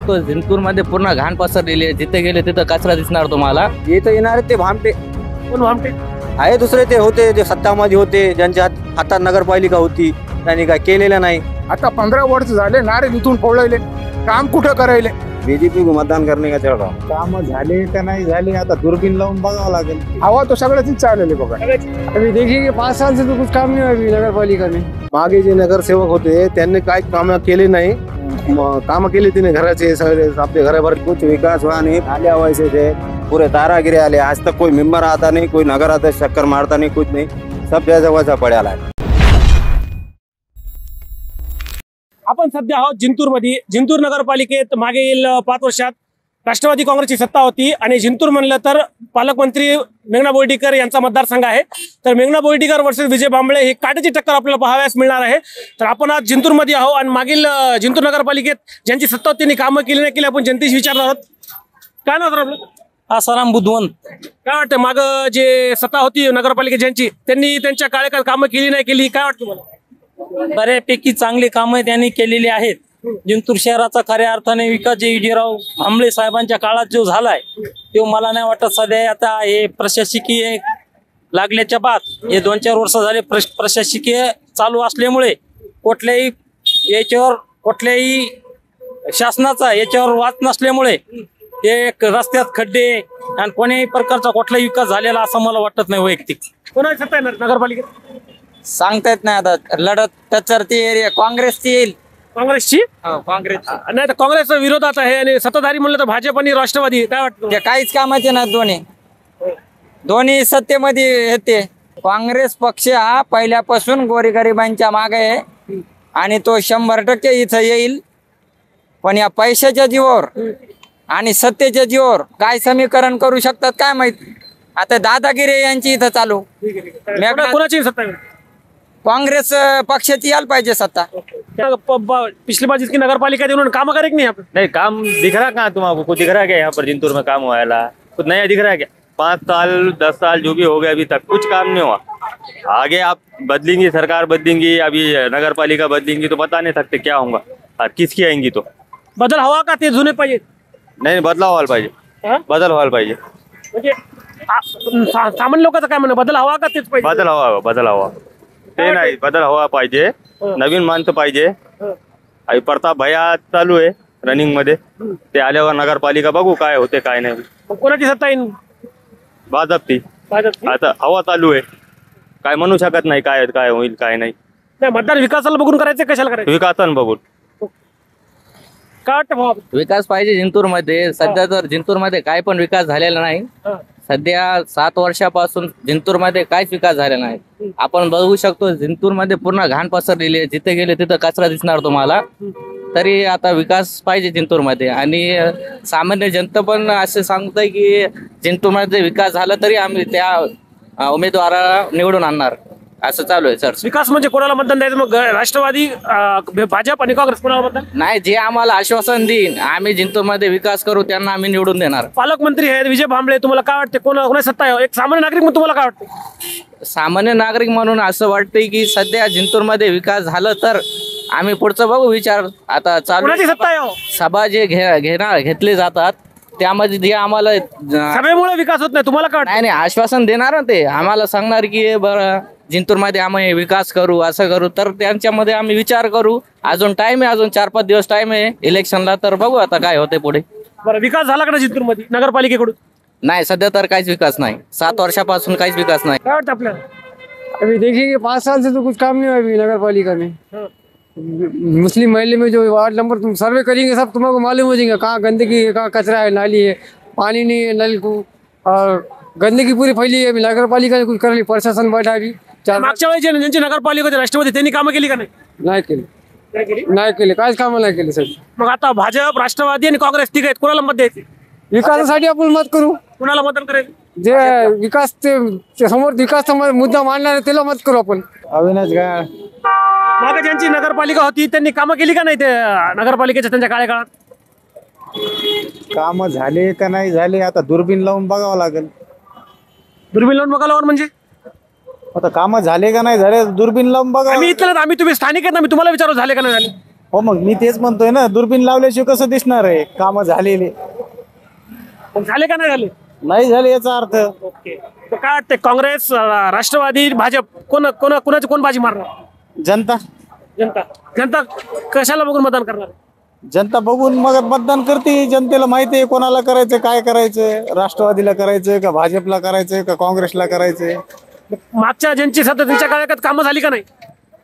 शकतो जिंतूर मध्ये पूर्ण घाण पसरलेली आहे, जिथे गेले तिथं कचरा दिसणार तुम्हाला। इथं येणार ते भामटे, कोण भामटे आहे दुसरे ते होते जे सत्तामध्ये होते, ज्यांच्या हातात नगरपालिका होती, त्यांनी काय केलेलं नाही। आता 15 वर्ष झाले नारे इथून फोडले, काम कुठं करायले? बीजेपी को मतदान करने का चल रहा हूं। काम झाले का नाही झाले आता दुर्बीन लावून बघावं लागेल। हवा तो सगळ्याच चाललेली बघा। अभी देखिए कि 5 साल से तो कुछ काम नहीं हुआ अभी नगर पालिका में। मागे जे नगरसेवक होते त्यांनी काय काम केले नाही, काम केले तिने घराचे सगळे आपले घराभर। कुछ विकास हुआ नहीं, नाले वैसे थे, पूरे तारागिरी आले, आज तक कोई मेंबर आता नहीं, कोई नगर आता चक्कर मारता नहीं, कुछ नहीं, सब जैसा वैसा पड़ा है। आपण सध्या आहोत जिंतूरमध्ये। जिंतूर नगरपालिकेत मागील 5 वर्षात राष्ट्रवादी काँग्रेसची सत्ता होती आणि जिंतूर म्हणलं तर पालकमंत्री मेघना बोर्डीकर यांचा मतदारसंघ आहे। तर मेघना बोर्डीकर वर्सेस विजय भांबळे ही काटेची टक्कर आपल्याला पाहावयास मिळणार आहे। तर आपण आज जिंतूरमध्ये आहोत आणि मागील जिंतूर नगरपालिकेत ज्यांची सत्ता होती त्यांनी कामं केली नाही केली आपण जनतेशी विचारणार आहोत। काय नाव आपलं? आसाराम बुधवंत। काय वाटतं माग जे सत्ता होती नगरपालिकेत ज्यांची, त्यांनी त्यांच्या कार्यकाळात कामं केली नाही केली, काय वाटतं तुम्हाला? बऱ्यापैकी चांगली कामं त्यांनी केलेली आहेत। जिंतूर शहराचा खऱ्या अर्थाने विकास जे विजयराव भांबळे साहेबांच्या काळात जो झालाय तो मला नाही वाटत सध्या आता हे प्रशासकीय लागल्याच्या बाद हे 2-4 वर्ष झाले प्रशासकीय चालू असल्यामुळे कुठल्याही शासनाचा याच्यावर वाद नसल्यामुळे एक रस्त्यात खड्डे आणि कोणत्याही प्रकारचा कुठलाही विकास झालेला असं मला वाटत नाही वैयक्तिक। कोणाची सत्ता आहे नगरपालिकेत? सांगता येत नाही आता, लढत त्याच्यावरती एरिया काँग्रेसची येईल। काँग्रेसची? काँग्रेस नाही तर काँग्रेस विरोधात आहे आणि सत्ताधारी म्हणलं तर भाजप आणि राष्ट्रवादी, काय वाटतं? ते काहीच कामाचे ना, दोन्ही सत्तेमध्ये येते। काँग्रेस पक्ष हा पहिल्यापासून गोरगरिबांच्या मागे आहे आणि तो 100% इथं येईल, पण या पैशाच्या जीवावर आणि सत्तेच्या जीवावर काय समीकरण करू शकतात काय माहित। आता दादागिरी यांची इथं चालू, कोणाची सत्ता आहे? कांग्रेस पक्षाची यायला पाहिजे सत्ता। पिछली बार जिसकी नगरपालिका थी उन्होंने काम करे कि नहीं यहाँ पे? नहीं, काम दिख रहा कहाँ तुमको? कुछ दिख रहा क्या यहाँ पर जिंतूर में काम हुआ है? कुछ नया दिख रहा है क्या? 5 साल 10 साल जो भी हो गया अभी तक कुछ काम नहीं हुआ। आगे आप बदलेंगी, सरकार बदलेंगी, अभी नगरपालिका बदलेंगी तो बता नहीं सकते क्या होगा और किसकी आएंगी। तो बदल हवा का ते जुने पाहिजे? नहीं, बदलाव व्हायला पाहिजे, बदल व्हायला पाहिजे। म्हणजे सामान्य लोकांचं काय म्हणणं, बदल हवा का तेच पाहिजे? बदल हवा ते नाही, बदल हवा पाहिजे, नवीन माणसं पाहिजे। अभी प्रताप भैया चालू आहे रनिंग मध्ये, ते आल्यावर नगरपालिका बघू काय होते काय नाही। कोणाची सत्ता येईल? भाजपची आता हवा चालू आहे, काय म्हणू शकत नाही काय होईल काय नाही। मतदान विकासाला बघून करायचं, कशाला करायचं? विकासन बघून। काय वाटतं? विकास पाहिजे जिंतूर मध्ये। सध्या तर जिंतूर मध्ये काय पण विकास झालेला नाही। सध्या 7 वर्षापासून जिंतूर मध्ये काहीच विकास झालेला नाही। आपण बघू शकतो जिंतूर मध्ये पूर्ण घाण पसरलेली आहे, जिथे गेले तिथं कचरा दिसणार तुम्हाला। तरी आता विकास पाहिजे जिंतूर मध्ये आणि सामान्य जनता पण असे सांगताय की जिंतूर मध्ये विकास झाला तरी आम्ही त्या उमेदवाराला निवडून आणणार, असं चालू आहे सर। विकास म्हणजे कोणाला मतदान द्यायचं मग? राष्ट्रवादी, भाजप आणि काँग्रेस, कोणाला मतदान? नाही, जे आम्हाला आश्वासन देईन आम्ही जिंतूर मध्ये विकास करू त्यांना आम्ही निवडून देणार। पालकमंत्री आहेत विजय भांबळे, तुम्हाला काय वाटते कोणाची सत्ता आहे? एक सामान्य नागरिक म्हणून तुम्हाला काय वाटतं? सामान्य नागरिक म्हणून असं वाटतंय की सध्या जिंतूर मध्ये विकास झालं तर आम्ही पुढचं बघू विचार। आता चालू सत्ता आहे सभा जे घेतले जातात त्यामध्ये जे आम्हाला सभेमुळे विकास होत नाही, तुम्हाला काय वाटतं? नाही आश्वासन देणार ना, ते आम्हाला सांगणार की बरं जिंतूर मध्ये आम्ही विकास करू असं करू, तर त्यांच्यामध्ये आम्ही विचार करू। अजून टाइम आहे, अजून 4-5 दिवस टाइम आहे इलेक्शनला, तर बघू आता काय होते पुढे। बरं, विकास झाला का जिंतूर मध्ये नगरपालिकेकडून? नाही, सध्या तर काहीच विकास नाही, 7 वर्षापासून काहीच विकास नाही। काय वाटतं आपल्याला? अभी देखिए कि 5 साल से तो कुछ काम नहीं हुआ अभी नगर पालिका में। मुस्लिम महल्ले में जो वार्ड नंबर तुम सर्वे करेंगे सब तुमको मालूम हो जाएगा कहाँ गंदगी है, कहाँ कचरा है, नाली है, पानी नहीं है, नल को, और गंदगी पूरी फैली है। नगर पालिका ने कुछ कर ली, प्रशासन बैठा अभी। मागच्या वेळी ज्यांची नगरपालिका होती राष्ट्रवादी त्यांनी कामं केली का नाही? नाही केले, काहीच कामं नाही केले साहेब। मग आता भाजप, राष्ट्रवादी आणि काँग्रेस तिघ आहेत, कोणाला मत द्यायचे? विकासासाठी आपण मत करू। कोणाला मतदान करायचं? जे विकास ते समोर विकास मुद्दा मांडणार आहे त्याला मत करू आपण। अविनाश गाळ मागे ज्यांची नगरपालिका होती त्यांनी कामं केली का नाही ते नगरपालिकेच्या त्यांच्या कार्यकाळात? काम झाले का नाही झाले आता दुर्बीन लावून बघावं लागेल। दुर्बीन लावून बघायला म्हणजे आता काम झाले का नाही झाले दुर्बीन लावून बघा। आम्ही इथलं, आम्ही तुम्ही स्थानिक आहेत ना, मी तुम्हाला विचारू झाले का नाही झाले? हो मग मी तेच म्हणतोय ना, दुर्बीण लावल्याशिवाय कसं दिसणार आहे कामं झालेले. मग झाले का नाही झाले? नाही झाले याचा अर्थ. ओके. तर काय वाटतंय काँग्रेस, राष्ट्रवादी, भाजप कोणाची कोण बाजी मारणार? जनता जनता. जनता कशाला बघून मतदान करणार? जनता बघून मग मतदान करते. जनतेला माहिती आहे कोणाला करायचं, काय करायचं, राष्ट्रवादीला करायचं का भाजपला करायचं का काँग्रेसला करायचं. मागच्या ज्यांची सत्ता त्यांच्या काळात कामं झाली का नाही?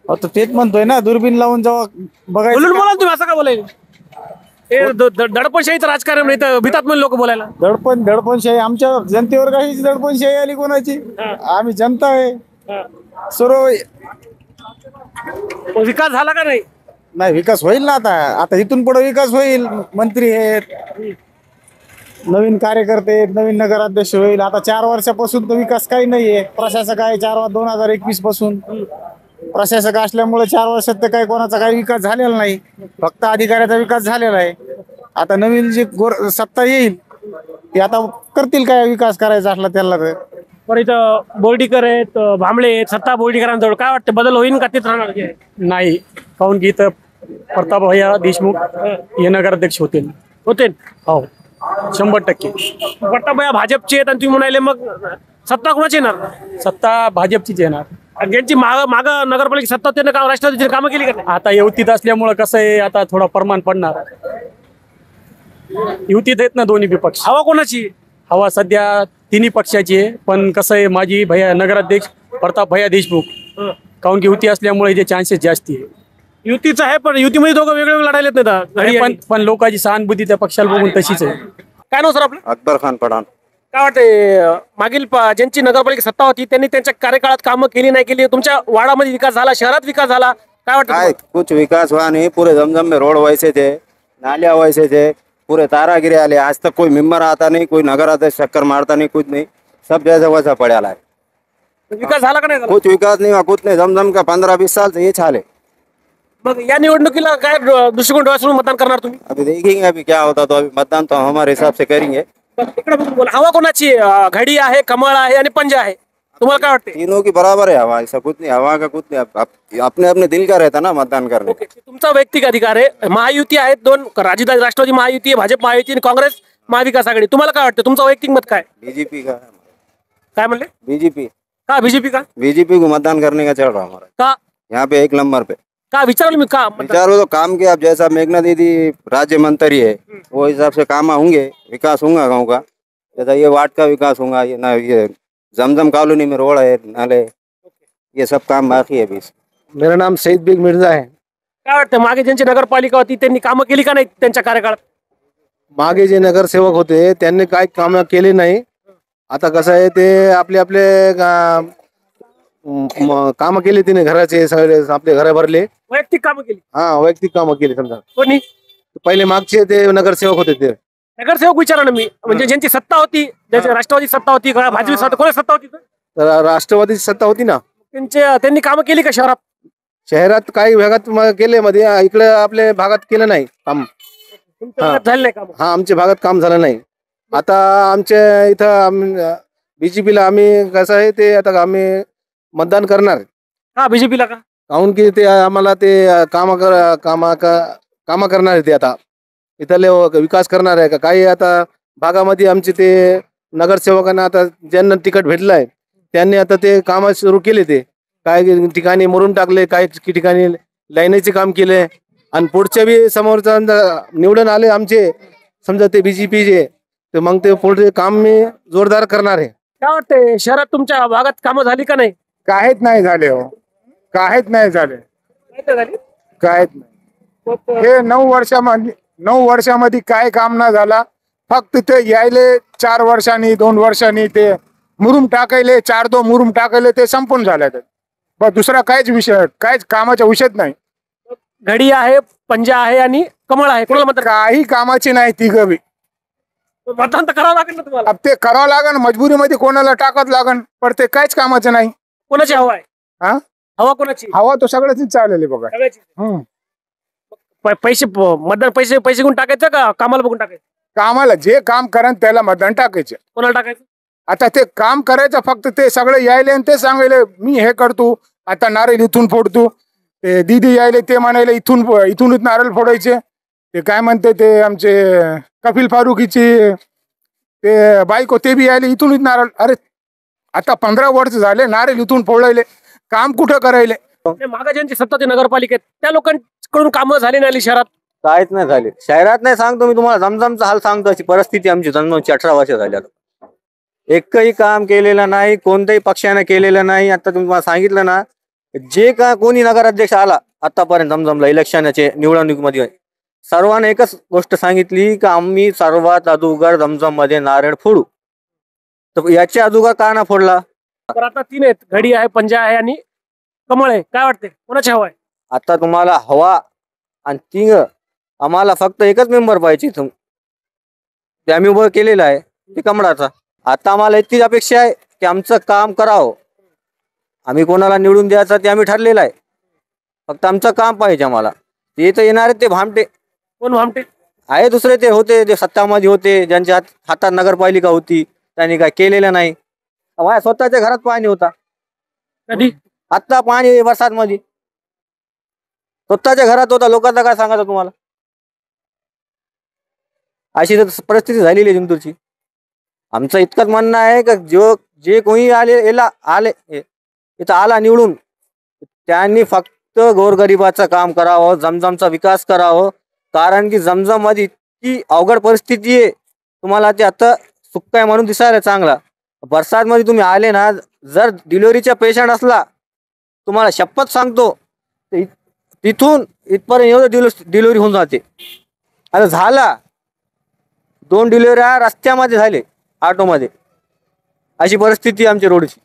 आता तेच म्हणतोय ना, दुर्बीण लावून जेव्हा बोलून बघायचं. बोला तुम्ही, असं का बोलायला? हे दडपणशाहीचं राजकारण नाही तर भितात म्हणून लोक बोलायला. दडपणशाही आमच्या जनतेवर काही दडपणशाही आली कोणाची? आम्ही जनता आहे. सर्व विकास झाला का नाही? नाही, विकास होईल ना. आता इथून पुढे विकास होईल. मंत्री आहेत, नवीन कार्यकर्ते आहेत, नवीन नगराध्यक्ष होईल. आता 4 वर्षापासून तर विकास काही नाहीये. प्रशासक आहे 2021 पासून प्रशासक असल्यामुळे 4 वर्षात तर काही कोणाचा काही विकास झालेला नाही. फक्त अधिकाऱ्याचा विकास झालेला आहे. आता नवीन जी सत्ता येईल ती आता करतील काय विकास करायचा असला त्याला. तर पण इथं बोर्डीकर आहेत, भांबळे आहेत, सत्ता बोर्डीकरांजवळ. काय वाटतं, बदल होईल का तेच राहणार? नाही, काहून की इथं प्रताप भैया देशमुख हे नगराध्यक्ष होते. हो 100%. प्रतापभैया भाजपचे आहेत आणि तुम्ही म्हणाले मग सत्ता कोणाची येणार? सत्ता भाजपचीच येणार. आणि ज्यांची माग नगरपालिका सत्ता त्यांना काम राष्ट्रवादीची कामं केली का नाही? आता युतीत असल्यामुळं कसं आहे, आता थोडा प्रमाण पडणार. युतीत आहेत ना दोन्ही विपक्ष. हवा कोणाची? हवा सध्या तिन्ही पक्षाची आहे. पण कसं आहे, माझी भैया नगराध्यक्ष प्रताप भैया देशमुख, काहून की युती असल्यामुळे जे चान्सेस जास्ती आहे. युतीचं आहे, पण युतीमध्ये दोघं वेगवेगळे लढायलेत नाही. पण लोकांची सहानुभूती त्या पक्षाला बघून तशीच आहे. काय नाव सर आपलं? अकबर खान पठाण. काय वाटतंय, मागील ज्यांची नगरपालिका सत्ता होती त्यांनी त्यांच्या कार्यकाळात कामं केली नाही केली? तुमच्या वाडामध्ये विकास झाला, शहरात विकास झाला, काय वाटतं? काय कुछ विकास हुआ नहीं. पूरे जमजम में रोड वैसे थे, नालियाँ वैसे थे, पूरे तारागिरी आले. आज तक कोई मेंबर आता नहीं, कोई नगर अध्यक्ष चक्कर मारता नहीं, कुछ नहीं. सब जैसा वैसा पड़ा है. विकास झाला का नाही झाला? कुछ विकास नहीं हुआ, कुछ नहीं. जमजम का 15-20 साल से ये छाल है. मग या निवडणुकीला काय दृष्टिकोन डोळ्यासमोर मतदान करणार तुम्ही? अभी देखेंगे अभी क्या होता. तो अभी मतदान तो हम हमारे हिसाब से करेंगे. इकडे बघून बोला. हवा कोणाची? घडी आहे, कमळ आहे आणि पंजा आहे. तुम्हाला काय वाटते? तीनों की बराबर है हवा. ऐसा कुछ नहीं, हवा का कुछ नहीं. अपने अपने दिल का रहता ना मतदान करने. ओके, तुमचा वैयक्तिक अधिकार आहे. महायुती आहेत दोन, राष्ट्रवादी महायुती आहे, भाजप महायुती आणि काँग्रेस महाविकास आघाडी. तुम्हाला काय वाटतं, तुमचं वैयक्तिक मत काय? बीजेपी का. काय म्हणले? बीजेपी. का बीजेपी का? बीजेपी को मतदान करने का चल रहा हमारा. का यहाँ पे 1 नंबर पे. का विचारलं मी का? विचारो तो काम के. अब जैसा मेघना दीदी राज्य मंत्री है वो हिसाब से काम होंगे, विकास होगा गाँव का. जैसा ये वार्ड का विकास होगा, ये ना ये जमजम कॉलोनी में रोड है, नाले, ये सब काम बाकी है. अभी मेरा नाम सईद बेग मिर्जा है. काय वाटतं, मागे ज्यांची नगरपालिका होती त्यांनी कामं केली का नाही त्यांच्या कार्यकाळात? मागे जे नगरसेवक होते त्यांनी काय कामं केली नाही. आता कसं आहे, ते आपले कामं केली तिने, घराचे सगळे आपले घर भरले. वैयक्तिक कामं केली? हा, वैयक्तिक कामं केली. समजा कोणी? पहिले मागचे ते नगरसेवक होते ते. नगरसेवक विचारा ना मी, म्हणजे ज्यांची सत्ता होती, ज्यांची राष्ट्रवादी सत्ता होती का भाजपी सत्ता, कोणी सत्ता होती? तर राष्ट्रवादीची सत्ता होती ना. त्यांनी कामं केली का शहरात? शहरात काही भागात केले, मध्ये इकडे आपल्या भागात केलं नाही काम. झालं नाही काम? हा, आमच्या भागात काम झालं नाही. आता आमच्या इथं बीजेपीला आम्ही कसं आहे ते, आता आम्ही मतदान करणार. का बीजेपीला का? काहून की ते आम्हाला ते काम करणार आहे. ते आता इथले विकास करणार आहे का काही. आता भागामध्ये आमचे ते नगरसेवकांना आता ज्यांना तिकीट भेटलंय त्यांनी आता ते काम सुरू केले. ते काही ठिकाणी मरून टाकले, काही ठिकाणी लाईनीचे काम केले. आणि पुढच्या बी समोरचा निवडून आले आमचे समजा ते बीजेपीचे, तर मग ते पुढे काम मी जोरदार करणार आहे. काय वाटतंय, शहरात तुमच्या भागात कामं झाली का नाही? काहीच नाही झाले हो, काहीच नाही झाले, काहीच नाही. हे 9 वर्षामध्ये काय काम नाही झाला. फक्त ते यायले 4 वर्षांनी 2 वर्षांनी ते मुरुम टाकायले, 4-2 मुरुम टाकायले, ते संपून झाले. बस दुसरा काहीच विषय, काहीच कामाचा विषयच नाही. घडी आहे, पंजा आहे आणि कमळ आहे, कोणाला म्हणतात? काही कामाची नाही ती गवी. मतदान तर करावं लागेल ना तुम्हाला. अब ते करावं लागन, मजबुरीमध्ये कोणाला टाकत लागन, पण ते काहीच कामाचं नाही. कोणाची हवा आहे? हा, हवा कोणाची? हवा तो सगळ्याच चाललेली बघा. पैसे मतदान पैसे घेऊन टाकायचं का कामाला बघून टाकायचं? कामाला जे काम करण त्याला मतदान टाकायचं. कोणाला टाकायचं? आता ते काम करायचं, फक्त ते सगळे यायले आणि ते सांगायले मी हे करतो, आता नारळ इथून फोडतो, ते दीदी यायले ते म्हणायले इथूनच नारळ फोडायचे. ते काय म्हणते ते आमचे कपिल फारुकीची ते बायको ते बी यायले इथूनच नारळ. अरे आता 15 वर्ष झाले नारळ इथून फोडायले, काम कुठं करायले? मागे ज्यांची सत्ता होती नगरपालिकेत त्या लोकांकडून कामं झाली नाही शहरात. काहीच नाही झाले शहरात. नाही सांगतो मी तुम्हाला, जमजमचा हाल सांगतो. अशी परिस्थिती आमची जमजमची 18 वर्ष झाली आता. एकही काम केलेलं नाही, कोणत्याही पक्षाने केलेलं नाही. आता तुम्हाला सांगितलं ना, जे का कोणी नगराध्यक्ष आला आतापर्यंत जमजमला इलेक्शनचे निवडणुकीमध्ये, सर्वांना एकच गोष्ट सांगितली की आम्ही सर्वात अगोदर जमजम मध्ये नारळ फोडू. तर याच्या अगोदर का ना फोडला? तर आता 3 आहेत, घडी आहे, पंजा आहे आणि कमळ आहे. काय वाटते कोणाची हवा आहे? आता तुम्हाला हवा आणि तिंग, आम्हाला फक्त एकच मेंबर पाहिजे. ते आम्ही उभं केलेलं आहे ते कमळाचा. आता आम्हाला इतकीच अपेक्षा आहे की आमचं काम करावं. आम्ही कोणाला निवडून द्यायचं ते आम्ही ठरलेलं आहे. फक्त आमचं काम पाहिजे आम्हाला. ते तर येणार ते भामटे. कोण भामटे आहे? दुसरे ते होते, जे सत्तामध्ये होते, ज्यांच्या हातात नगरपालिका होती, त्यांनी काय केलेलं नाही. माझ्या स्वतःच्या घरात पाणी होता. कधी? आता पाणी बरसात मध्ये स्वतःच्या घरात होता. लोकांना काय सांगायचं तुम्हाला? अशी तर परिस्थिती झालेली आहे जिंतूरची. आमचं इतकंच म्हणणं आहे की जे कोणी आले इथं आला निवडून, त्यांनी फक्त गोरगरिबाचं काम करावं, जमजमचा विकास करावं. कारण की जमजम मध्ये इतकी अवघड परिस्थिती आहे. तुम्हाला ते आता सुक्काय म्हणून दिसायला चांगला. बरसात मध्ये तुम्ही आले ना, जर डिलिव्हरीचा पेशंट असला, तुम्हाला शपथ सांगतो तिथून इथपर्यंत एवढं डिलिव्हरी होऊन जाते. आता झाला 2 डिलिव्हऱ्या रस्त्यामध्ये झाले, ऑटोमध्ये. अशी परिस्थिती आमची रोडची.